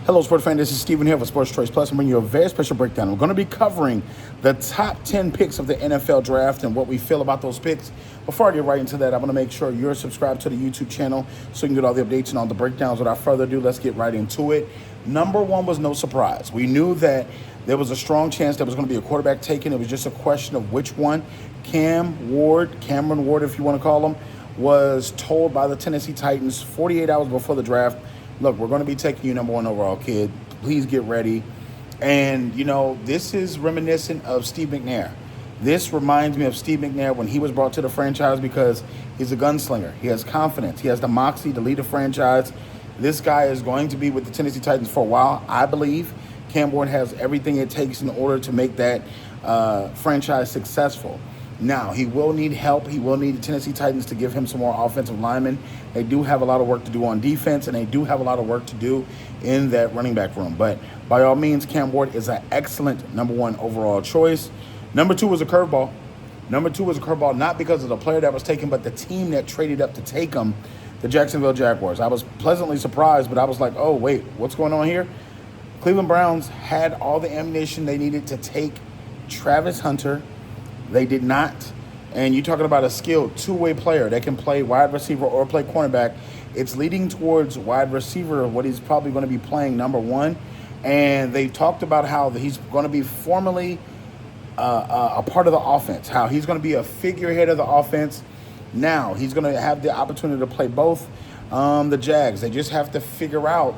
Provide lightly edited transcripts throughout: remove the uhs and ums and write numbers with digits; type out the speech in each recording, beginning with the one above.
Hello, sports fan. This is Steven here for Sports Choice Plus. I'm bringing you a very special breakdown. We're going to be covering the top 10 picks of the NFL draft and what we feel about those picks. Before I get right into that, I'm going to make sure you're subscribed to the YouTube channel so you can get all the updates and all the breakdowns. Without further ado, let's get right into it. Number one was no surprise. We knew that there was a strong chance there was going to be a quarterback taken. It was just a question of which one. Cameron Ward, if you want to call him, was told by the Tennessee Titans 48 hours before the draft, look, we're going to be taking you number one overall, kid. Please get ready. And, this is reminiscent of Steve McNair. This reminds me of Steve McNair when he was brought to the franchise because he's a gunslinger. He has confidence. He has the moxie to lead a franchise. This guy is going to be with the Tennessee Titans for a while, I believe. Cam Ward has everything it takes in order to make that franchise successful. Now, he will need help. He will need the Tennessee Titans to give him some more offensive linemen. They do have a lot of work to do on defense, and they do have a lot of work to do in that running back room. But by all means, Cam Ward is an excellent number one overall choice. Number two was a curveball. Not because of the player that was taken, but the team that traded up to take him, the Jacksonville Jaguars. I was pleasantly surprised, but I was like, oh, wait, what's going on here? Cleveland Browns had all the ammunition they needed to take Travis Hunter. They did not. And you're talking about a skilled two-way player that can play wide receiver or play cornerback. It's leading towards wide receiver, what he's probably going to be playing number one. And they talked about how he's going to be formally a part of the offense, how he's going to be a figurehead of the offense. Now he's going to have the opportunity to play both the Jags. They just have to figure out,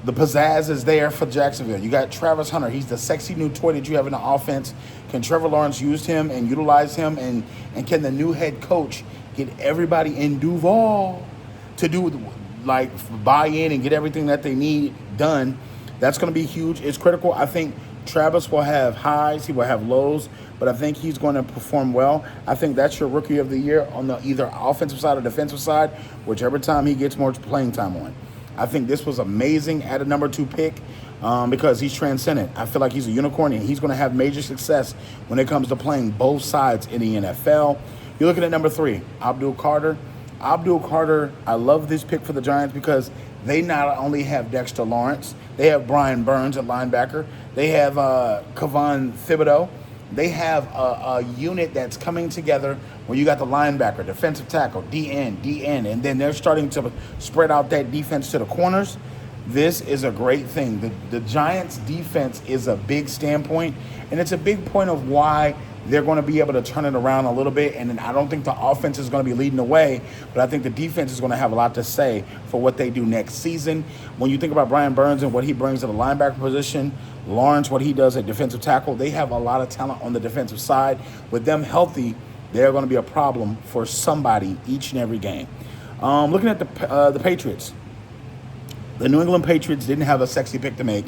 the pizzazz is there for Jacksonville. You got Travis Hunter. He's the sexy new toy that you have in the offense. Can Trevor Lawrence use him and utilize him? And can the new head coach get everybody in Duval to buy in and get everything that they need done? That's going to be huge. It's critical. I think Travis will have highs. He will have lows. But I think he's going to perform well. I think that's your rookie of the year on the either offensive side or defensive side, whichever time he gets more playing time on. I think this was amazing at a number two pick because he's transcendent. I feel like he's a unicorn, and he's going to have major success when it comes to playing both sides in the NFL. You're looking at number three, Abdul Carter. I love this pick for the Giants because they not only have Dexter Lawrence, they have Brian Burns at linebacker. They have Kayvon Thibodeaux. They have a unit that's coming together where you got the linebacker, defensive tackle, DN, and then they're starting to spread out that defense to the corners. This is a great thing. The Giants' defense is a big standpoint, and it's a big point of why they're going to be able to turn it around a little bit. And I don't think the offense is going to be leading the way, but I think the defense is going to have a lot to say for what they do next season. When you think about Brian Burns and what he brings to the linebacker position, Lawrence, what he does at defensive tackle, they have a lot of talent on the defensive side. With them healthy, they're going to be a problem for somebody each and every game. Looking at the Patriots, the New England Patriots didn't have a sexy pick to make.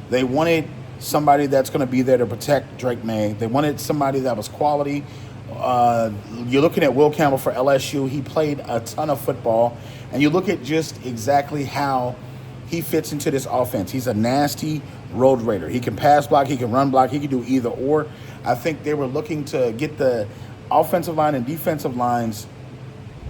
They wanted somebody that's going to be there to protect Drake May. They wanted somebody that was quality. You're looking at Will Campbell for LSU. He played a ton of football. And you look at just exactly how he fits into this offense. He's a nasty road raider. He can pass block. He can run block. He can do either or. I think they were looking to get the offensive line and defensive lines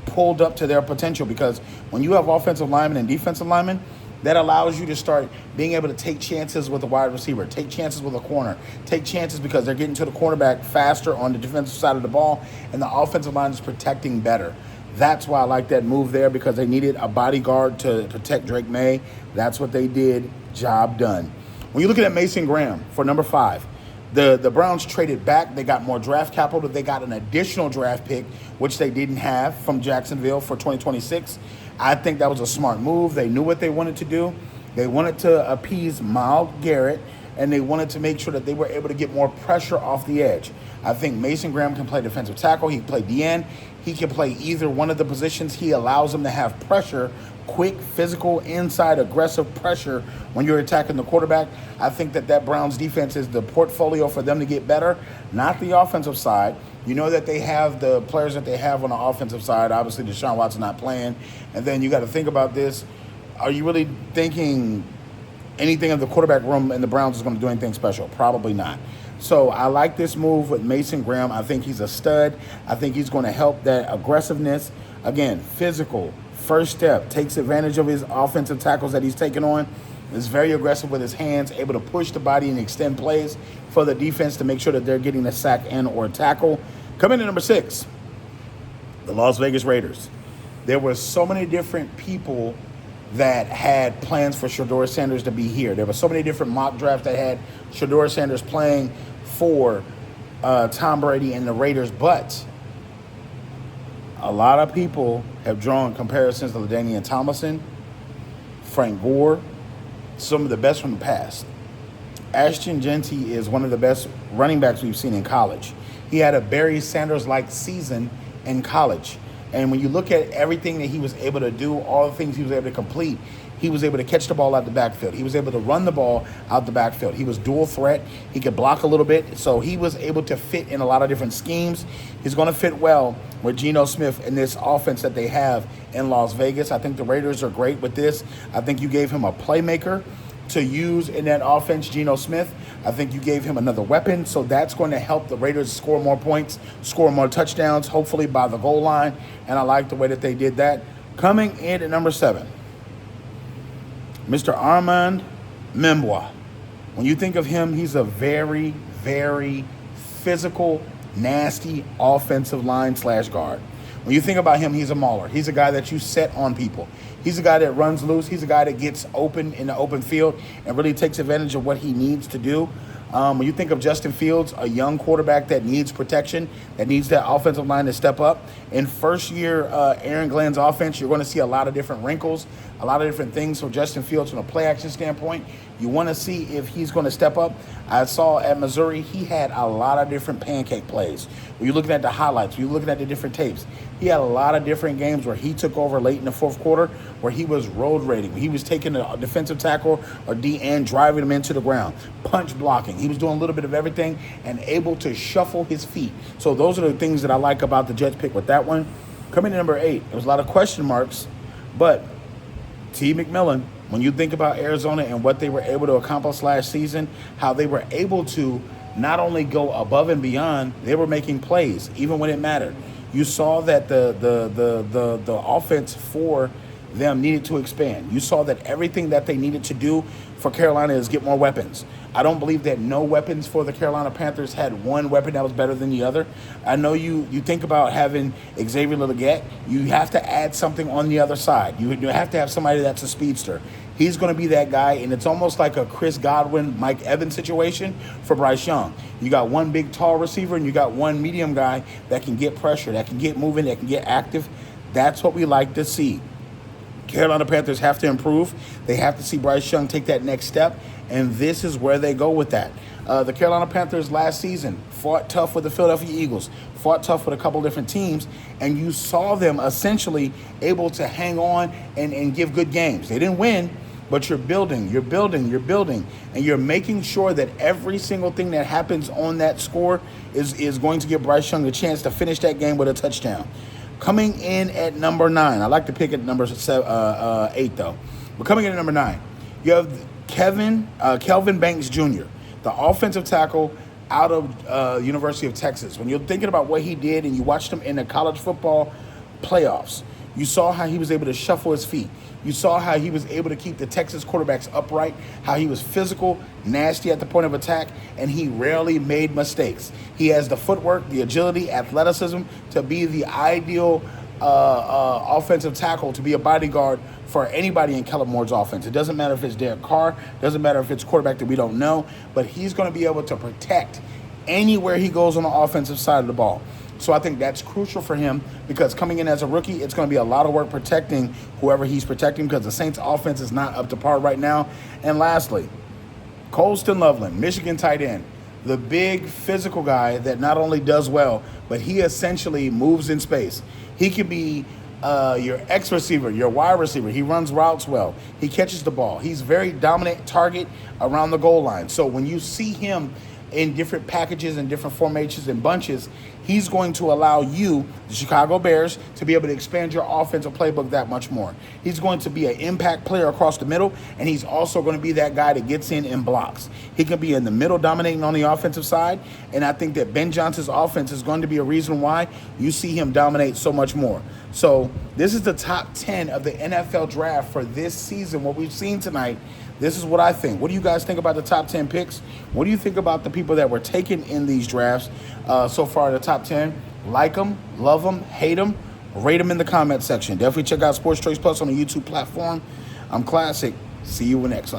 pulled up to their potential because when you have offensive linemen and defensive linemen, that allows you to start being able to take chances with a wide receiver, take chances with a corner, take chances because they're getting to the cornerback faster on the defensive side of the ball, and the offensive line is protecting better. That's why I like that move there because they needed a bodyguard to protect Drake May. That's what they did. Job done. When you're looking at Mason Graham for number 5, the Browns traded back. They got more draft capital. They got an additional draft pick, which they didn't have from Jacksonville for 2026. I think that was a smart move. They knew what they wanted to do. They wanted to appease Myles Garrett, and they wanted to make sure that they were able to get more pressure off the edge. I think Mason Graham can play defensive tackle. He can play DN. He can play either one of the positions. He allows them to have pressure, quick, physical, inside, aggressive pressure when you're attacking the quarterback. I think that Browns defense is the portfolio for them to get better, not the offensive side. You know that they have the players that they have on the offensive side. Obviously, Deshaun Watson not playing. And then you got to think about this. Are you really thinking anything of the quarterback room in the Browns is going to do anything special? Probably not. So I like this move with Mason Graham. I think he's a stud. I think he's going to help that aggressiveness. Again, physical, First step, takes advantage of his offensive tackles that he's taken on, is very aggressive with his hands, able to push the body and extend plays for the defense to make sure that they're getting a sack and or tackle. Coming in number 6, the Las Vegas Raiders. There were so many different people that had plans for Shedeur Sanders to be here. There were so many different mock drafts that had Shedeur Sanders playing for Tom Brady and the Raiders, but a lot of people have drawn comparisons to LaDainian Tomlinson, Frank Gore, some of the best from the past. Ashton Jeanty is one of the best running backs we've seen in college. He had a Barry Sanders-like season in college. And when you look at everything that he was able to do, all the things he was able to complete, he was able to catch the ball out the backfield. He was able to run the ball out the backfield. He was dual threat. He could block a little bit. So he was able to fit in a lot of different schemes. He's going to fit well with Geno Smith in this offense that they have in Las Vegas. I think the Raiders are great with this. I think you gave him a playmaker to use in that offense, Geno Smith. I think you gave him another weapon, so that's going to help the Raiders score more points, score more touchdowns, hopefully by the goal line, and I like the way that they did that. Coming in at number 7, Mr. Armand Membwa. When you think of him, he's a very, very physical, nasty offensive line / guard. When you think about him, he's a mauler. He's a guy that you set on people. He's a guy that runs loose. He's a guy that gets open in the open field and really takes advantage of what he needs to do. When you think of Justin Fields, a young quarterback that needs protection, that needs that offensive line to step up. In first year Aaron Glenn's offense, you're going to see a lot of different wrinkles, a lot of different things for Justin Fields from a play action standpoint. You want to see if he's going to step up. I saw at Missouri, he had a lot of different pancake plays. When you're looking at the highlights, when you're looking at the different tapes, he had a lot of different games where he took over late in the fourth quarter, where he was road raiding. He was taking a defensive tackle or DN, driving him into the ground, punch blocking. He was doing a little bit of everything and able to shuffle his feet. So those are the things that I like about the Jets pick with that one. Coming to number 8, there was a lot of question marks, but T. McMillan, when you think about Arizona and what they were able to accomplish last season, how they were able to not only go above and beyond, they were making plays even when it mattered. You saw that the offense for them needed to expand. You saw that everything that they needed to do for Carolina is get more weapons. I don't believe that no weapons for the Carolina Panthers had one weapon that was better than the other. I know you think about having Xavier Legette, you have to add something on the other side. You have to have somebody that's a speedster. He's going to be that guy, and it's almost like a Chris Godwin, Mike Evans situation for Bryce Young. You got one big, tall receiver, and you got one medium guy that can get pressure, that can get moving, that can get active. That's what we like to see. Carolina Panthers have to improve. They have to see Bryce Young take that next step, and this is where they go with that. The Carolina Panthers last season fought tough with the Philadelphia Eagles, fought tough with a couple different teams, and you saw them essentially able to hang on and give good games. They didn't win, but you're building, and you're making sure that every single thing that happens on that score is going to give Bryce Young a chance to finish that game with a touchdown. Coming in at number 9, I like to pick at number 8 though, but coming in at number 9, you have Kelvin Banks Jr., the offensive tackle out of University of Texas. When you're thinking about what he did and you watched him in the college football playoffs, you saw how he was able to shuffle his feet. You saw how he was able to keep the Texas quarterbacks upright, how he was physical, nasty at the point of attack, and he rarely made mistakes. He has the footwork, the agility, athleticism to be the ideal offensive tackle, to be a bodyguard for anybody in Kellen Moore's offense. It doesn't matter if it's Derek Carr, doesn't matter if it's quarterback that we don't know, but he's going to be able to protect anywhere he goes on the offensive side of the ball. So I think that's crucial for him because coming in as a rookie, it's going to be a lot of work protecting whoever he's protecting because the Saints offense is not up to par right now. And lastly, Colston Loveland, Michigan tight end, the big physical guy that not only does well, but he essentially moves in space. He can be your X receiver, your Y receiver. He runs routes well. He catches the ball. He's very dominant target around the goal line. So when you see him in different packages and different formations and bunches, he's going to allow you, the Chicago Bears, to be able to expand your offensive playbook that much more. He's going to be an impact player across the middle, and he's also going to be that guy that gets in and blocks. He can be in the middle dominating on the offensive side, and I think that Ben Johnson's offense is going to be a reason why you see him dominate so much more. So this is the top 10 of the NFL draft for this season. What we've seen tonight, this is what I think. What do you guys think about the top 10 picks? What do you think about the people that were taken in these drafts so far in the top 10? Like them, love them, hate them, rate them in the comment section. Definitely check out Sports Choice Plus on the YouTube platform. I'm Classic. See you next time.